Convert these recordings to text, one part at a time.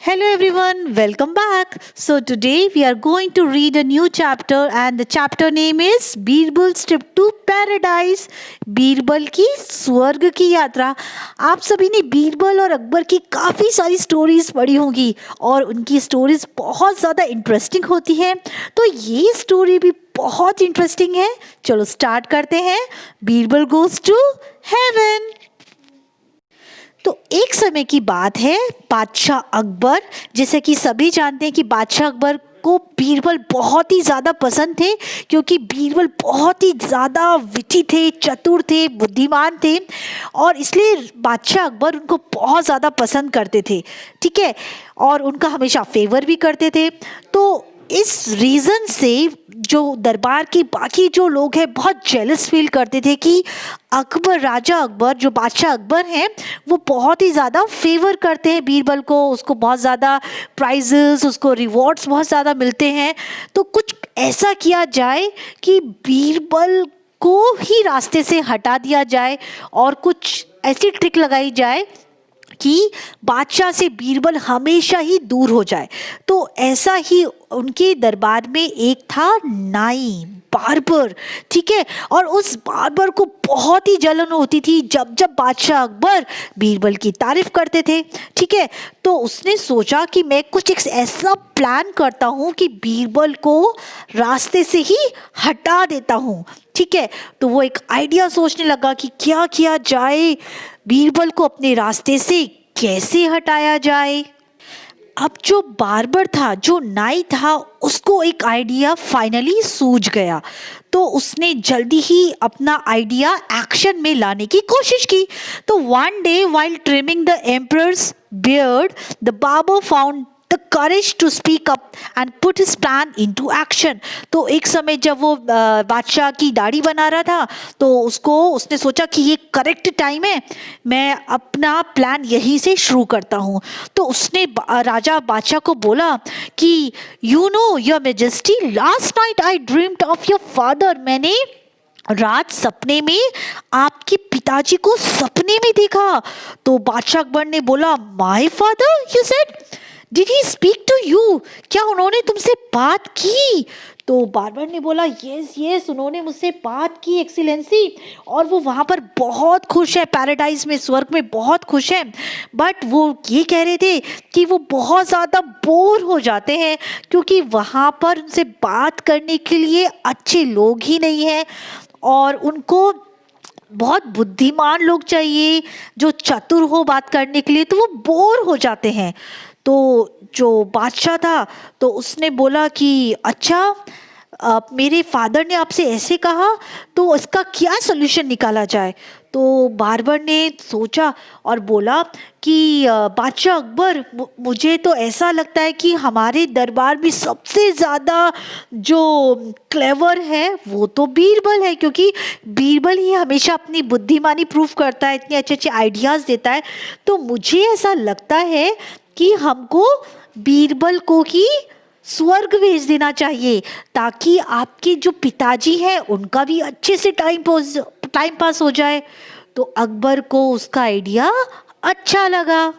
Hello everyone, welcome back. So today we are going to read a new chapter and the chapter name is Birbal's trip to paradise. Birbal की स्वर्ग की यात्रा। आप सभी ने बीरबल और अकबर की काफ़ी सारी स्टोरीज पढ़ी होंगी और उनकी स्टोरीज बहुत ज़्यादा इंटरेस्टिंग होती हैं। तो ये स्टोरी भी बहुत इंटरेस्टिंग है। चलो स्टार्ट करते हैं। Birbal goes to heaven. तो एक समय की बात है, बादशाह अकबर, जैसे कि सभी जानते हैं कि बादशाह अकबर को बीरबल बहुत ही ज़्यादा पसंद थे, क्योंकि बीरबल बहुत ही ज़्यादा विटी थे, चतुर थे, बुद्धिमान थे और इसलिए बादशाह अकबर उनको बहुत ज़्यादा पसंद करते थे। ठीक है, और उनका हमेशा फेवर भी करते थे। तो इस रीज़न से जो दरबार के बाकी जो लोग हैं बहुत जेलस फील करते थे कि अकबर, राजा अकबर, जो बादशाह अकबर हैं, वो बहुत ही ज़्यादा फेवर करते हैं बीरबल को, उसको बहुत ज़्यादा प्राइजेस, उसको रिवॉर्ड्स बहुत ज़्यादा मिलते हैं। तो कुछ ऐसा किया जाए कि बीरबल को ही रास्ते से हटा दिया जाए और कुछ ऐसी ट्रिक लगाई जाए कि बादशाह से बीरबल हमेशा ही दूर हो जाए। तो ऐसा ही उनके दरबार में एक था नाई, बार्बर। ठीक है, और उस बार्बर को बहुत ही जलन होती थी जब जब बादशाह अकबर बीरबल की तारीफ करते थे। ठीक है, तो उसने सोचा कि मैं कुछ एक ऐसा प्लान करता हूँ कि बीरबल को रास्ते से ही हटा देता हूँ। ठीक है, तो वो एक आइडिया सोचने लगा कि क्या किया जाए, बीरबल को अपने रास्ते से कैसे हटाया जाए। अब जो बार्बर था, जो नाई था, उसको एक आइडिया फाइनली सूझ गया। तो उसने जल्दी ही अपना आइडिया एक्शन में लाने की कोशिश की। तो one day while trimming the emperor's beard, the barber found the courage to speak up and put his plan into action. तो एक समय जब वो बादशाह की दाढ़ी बना रहा था, तो उसने सोचा कि ये करेक्ट टाइम है, मैं अपना प्लान यहीं से शुरू करता हूँ। तो उसने राजा बादशाह को बोला कि you know your majesty, last night I dreamed of your father. मैंने रात सपने में आपके पिताजी को सपने में देखा। तो बादशाह अकबर ने बोला, my father, you said, did he speak to you? क्या उन्होंने तुमसे बात की? तो बार्बर ने बोला, यस यस, उन्होंने मुझसे बात की एक्सीलेंसी, और वो वहाँ पर बहुत खुश है, पैराडाइज में, स्वर्ग में बहुत खुश है। बट वो ये कह रहे थे कि वो बहुत ज़्यादा बोर हो जाते हैं, क्योंकि वहाँ पर उनसे बात करने के लिए अच्छे लोग ही नहीं हैं और उनको बहुत बुद्धिमान लोग चाहिए जो चतुर हो बात करने के लिए, तो वो बोर हो जाते हैं। तो जो बादशाह था, तो उसने बोला कि अच्छा, मेरे फादर ने आपसे ऐसे कहा, तो इसका क्या सलूशन निकाला जाए। तो बार्बर ने सोचा और बोला कि बादशाह अकबर, मुझे तो ऐसा लगता है कि हमारे दरबार में सबसे ज़्यादा जो क्लेवर है वो तो बीरबल है, क्योंकि बीरबल ही हमेशा अपनी बुद्धिमानी प्रूव करता है, इतने अच्छे अच्छे आइडियाज़ देता है। तो मुझे ऐसा लगता है कि हमको बीरबल को ही स्वर्ग भेज देना चाहिए, ताकि आपके जो पिताजी हैं उनका भी अच्छे से टाइम पास हो जाए। तो अकबर को उसका आइडिया अच्छा लगा।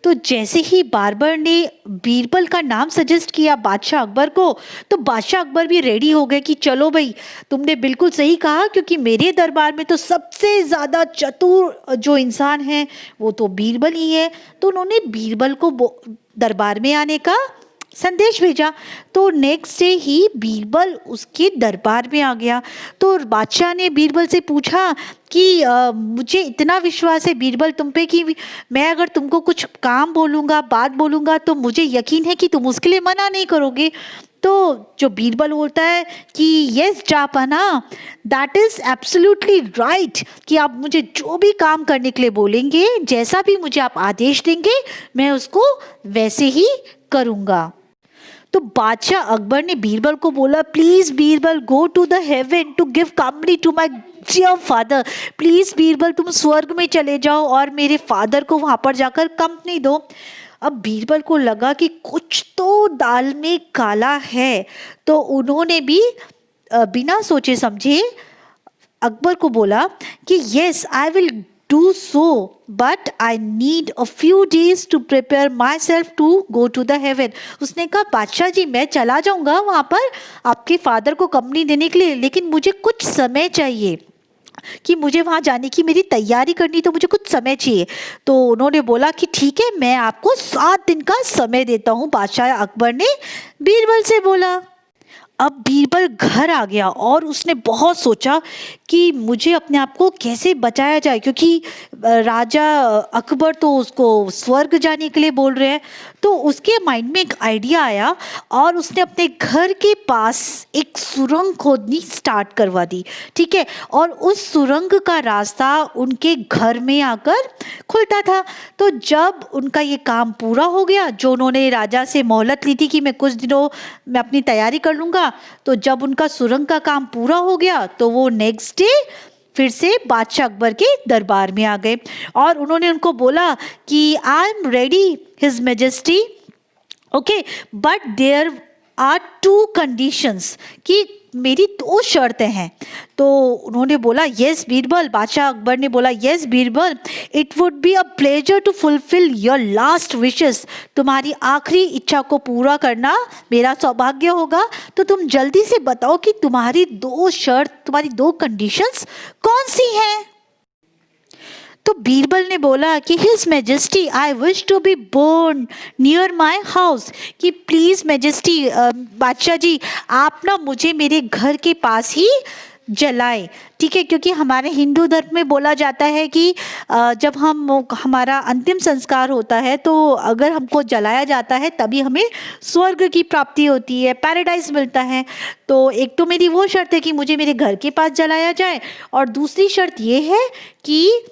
तो जैसे ही बार्बर ने बीरबल का नाम सजेस्ट किया बादशाह अकबर को, तो बादशाह अकबर भी रेडी हो गए कि चलो भाई, तुमने बिल्कुल सही कहा, क्योंकि मेरे दरबार में तो सबसे ज़्यादा चतुर जो इंसान है वो तो बीरबल ही है। तो उन्होंने बीरबल को दरबार में आने का संदेश भेजा। तो नेक्स्ट डे ही बीरबल उसके दरबार में आ गया। तो बादशाह ने बीरबल से पूछा कि मुझे इतना विश्वास है बीरबल तुम पे कि मैं अगर तुमको कुछ काम बोलूँगा, बात बोलूँगा, तो मुझे यकीन है कि तुम उसके लिए मना नहीं करोगे। तो जो बीरबल बोलता है कि यस जापाना, दैट इज़ एब्सोल्युटली राइट, कि आप मुझे जो भी काम करने के लिए बोलेंगे, जैसा भी मुझे आप आदेश देंगे, मैं उसको वैसे ही करूँगा। तो बादशाह अकबर ने बीरबल को बोला, please Birbal, go to the heaven to give company to my dear father. Please Birbal, तुम स्वर्ग में चले जाओ और मेरे फादर को वहाँ पर जाकर कंपनी दो। अब बीरबल को लगा कि कुछ तो दाल में काला है, तो उन्होंने भी बिना सोचे समझे अकबर को बोला कि yes, I will do so, but I need a few days to prepare myself to go to the heaven. उसने कहा बादशाह जी मैं चला जाऊंगा वहाँ पर आपके फादर को कंपनी देने के लिए, लेकिन मुझे कुछ समय चाहिए कि मुझे वहाँ जाने की मेरी तैयारी करनी, तो मुझे कुछ समय चाहिए। तो उन्होंने बोला कि ठीक है मैं आपको 7 दिन का समय देता हूँ, बादशाह अकबर ने बीरबल से बोला। अब बीरबल घर आ गया और उसने बहुत सोचा कि मुझे अपने आप को कैसे बचाया जाए, क्योंकि राजा अकबर तो उसको स्वर्ग जाने के लिए बोल रहे हैं। तो उसके माइंड में एक आइडिया आया और उसने अपने घर के पास एक सुरंग खोदनी स्टार्ट करवा दी, ठीक है। और उस सुरंग का रास्ता उनके घर में आकर खुलता था। तो जब उनका ये काम पूरा हो गया, जो उन्होंने राजा से मोहलत ली थी कि मैं कुछ दिनों में अपनी तैयारी कर लूँगा, तो जब उनका सुरंग का काम पूरा हो गया तो वो नेक्स्ट डे फिर से बादशाह अकबर के दरबार में आ गए और उन्होंने उनको बोला कि I am ready his majesty, okay, but there are 2 conditions, कि मेरी 2 शर्तें हैं। तो उन्होंने बोला यस बीरबल, बादशाह अकबर ने बोला yes Birbal, it would be a pleasure to fulfil your last wishes, तुम्हारी आखिरी इच्छा को पूरा करना मेरा सौभाग्य होगा। तो तुम जल्दी से बताओ कि तुम्हारी 2 शर्त, तुम्हारी 2 कंडीशंस कौन सी हैं। तो बीरबल ने बोला कि his majesty I wish to be born near my house, कि प्लीज़ मैजेस्टी बादशाह जी आप ना मुझे मेरे घर के पास ही जलाए, ठीक है। क्योंकि हमारे हिंदू धर्म में बोला जाता है कि जब हमारा अंतिम संस्कार होता है तो अगर हमको जलाया जाता है तभी हमें स्वर्ग की प्राप्ति होती है, पैराडाइज मिलता है। तो एक तो मेरी वो शर्त है कि मुझे मेरे घर के पास जलाया जाए, और दूसरी शर्त ये है कि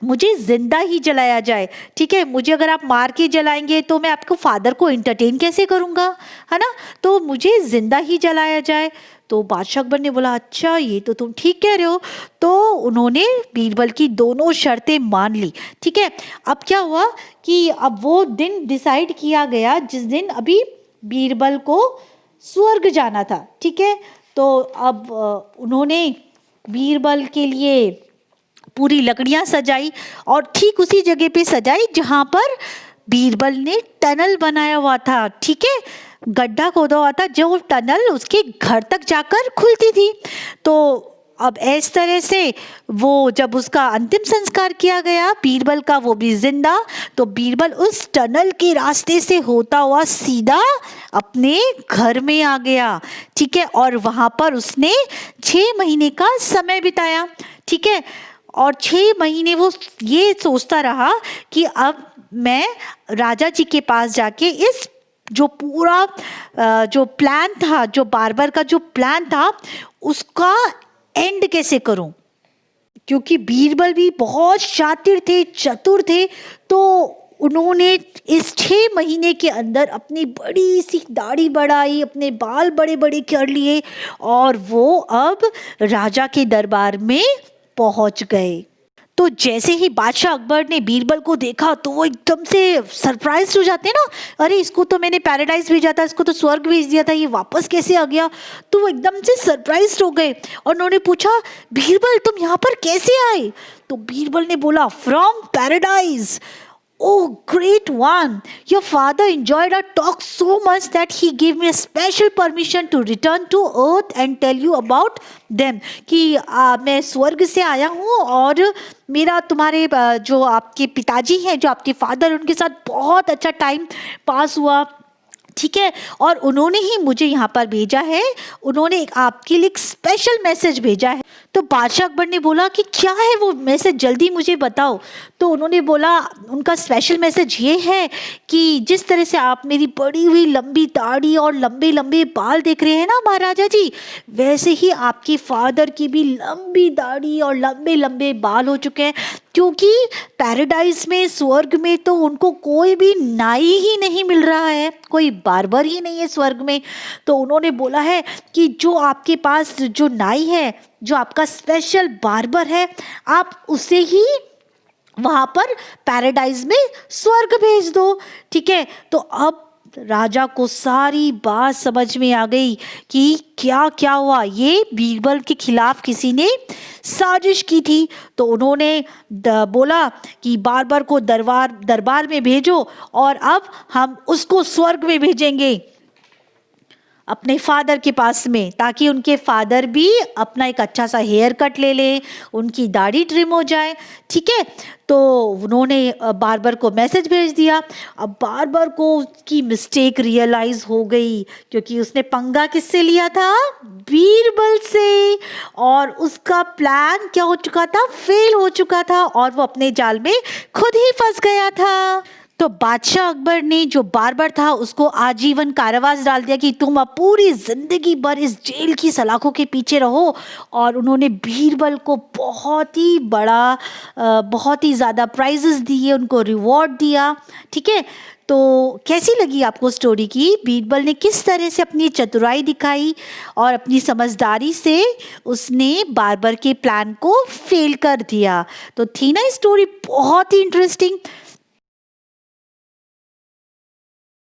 मुझे जिंदा ही जलाया जाए, ठीक है। मुझे अगर आप मार के जलाएंगे तो मैं आपको फादर को एंटरटेन कैसे करूँगा, है ना, तो मुझे जिंदा ही जलाया जाए। तो बादशाह अकबर ने बोला अच्छा ये तो तुम ठीक कह रहे हो। तो उन्होंने बीरबल की दोनों शर्तें मान ली, ठीक है। अब क्या हुआ कि अब वो दिन डिसाइड किया गया जिस दिन अभी बीरबल को स्वर्ग जाना था, ठीक है। तो अब उन्होंने बीरबल के लिए पूरी लकड़ियां सजाई और ठीक उसी जगह पे सजाई जहां पर बीरबल ने टनल बनाया हुआ था, ठीक है, गड्ढा खोदा हुआ था, जो टनल उसके घर तक जाकर खुलती थी। तो अब इस तरह से वो जब उसका अंतिम संस्कार किया गया बीरबल का, वो भी जिंदा, तो बीरबल उस टनल के रास्ते से होता हुआ सीधा अपने घर में आ गया, ठीक है। और वहां पर उसने 6 महीने का समय बिताया, ठीक है। और 6 महीने वो ये सोचता रहा कि अब मैं राजा जी के पास जाके इस जो पूरा जो प्लान था, जो बार्बर का जो प्लान था, उसका एंड कैसे करूं, क्योंकि बीरबल भी बहुत शातिर थे, चतुर थे। तो उन्होंने इस 6 महीने के अंदर अपनी बड़ी सी दाढ़ी बढ़ाई, अपने बाल बड़े बड़े कर लिए और वो अब राजा के दरबार में पहुंच गए। तो जैसे ही बादशाह अकबर ने बीरबल को देखा तो वो एकदम से सरप्राइज हो जाते हैं ना, अरे इसको तो मैंने पैराडाइज भेजा था, इसको तो स्वर्ग भेज दिया था, ये वापस कैसे आ गया। तो वो एकदम से सरप्राइज हो गए और उन्होंने पूछा बीरबल तुम यहाँ पर कैसे आए। तो बीरबल ने बोला from paradise. Oh, great one! Your father enjoyed our talk so much that he gave me a special permission to return to earth and tell you about them. कि मैं स्वर्ग से आया हूँ और मेरा तुम्हारे जो आपके पिताजी हैं, जो आपके फादर, उनके साथ बहुत अच्छा टाइम पास हुआ, ठीक है। और उन्होंने ही मुझे यहाँ पर भेजा है, उन्होंने एक आपके लिए एक स्पेशल मैसेज भेजा है। तो बादशाह अकबर ने बोला कि क्या है वो मैसेज, जल्दी मुझे बताओ। तो उन्होंने बोला उनका स्पेशल मैसेज ये है कि जिस तरह से आप मेरी बड़ी हुई लंबी दाढ़ी और लंबे लंबे बाल देख रहे हैं ना महाराजा जी, वैसे ही आपके फादर की भी लंबी दाढ़ी और लंबे लंबे बाल हो चुके हैं, क्योंकि पैराडाइज में, स्वर्ग में तो उनको कोई भी नाई ही नहीं मिल रहा है, कोई बार्बर ही नहीं है स्वर्ग में। तो उन्होंने बोला है कि जो आपके पास जो नाई है, जो आपका स्पेशल बार्बर है, आप उसे ही वहाँ पर पैराडाइज में स्वर्ग भेज दो, ठीक है। तो अब राजा को सारी बात समझ में आ गई कि क्या क्या हुआ, ये बीरबल के खिलाफ किसी ने साजिश की थी। तो उन्होंने बोला कि बारबर को दरबार में भेजो और अब हम उसको स्वर्ग में भेजेंगे, अपने फादर के पास में, ताकि उनके फादर भी अपना एक अच्छा सा हेयर कट ले लें, उनकी दाढ़ी ट्रिम हो जाए। ठीक है, तो उन्होंने बारबर को मैसेज भेज दिया। अब बारबर को उसकी मिस्टेक रियलाइज हो गई, क्योंकि उसने पंगा किससे लिया था, बीरबल से, और उसका प्लान क्या हो चुका था, फेल हो चुका था, और वो अपने जाल में खुद ही फंस गया था। तो बादशाह अकबर ने जो बारबर था उसको आजीवन कारावास डाल दिया कि तुम अब पूरी जिंदगी भर इस जेल की सलाखों के पीछे रहो। और उन्होंने बीरबल को बहुत ही बड़ा बहुत ही ज़्यादा प्राइजेस दिए, उनको रिवॉर्ड दिया। ठीक है, तो कैसी लगी आपको स्टोरी की, बीरबल ने किस तरह से अपनी चतुराई दिखाई और अपनी समझदारी से उसने बारबर के प्लान को फेल कर दिया। तो थी ना स्टोरी बहुत ही इंटरेस्टिंग।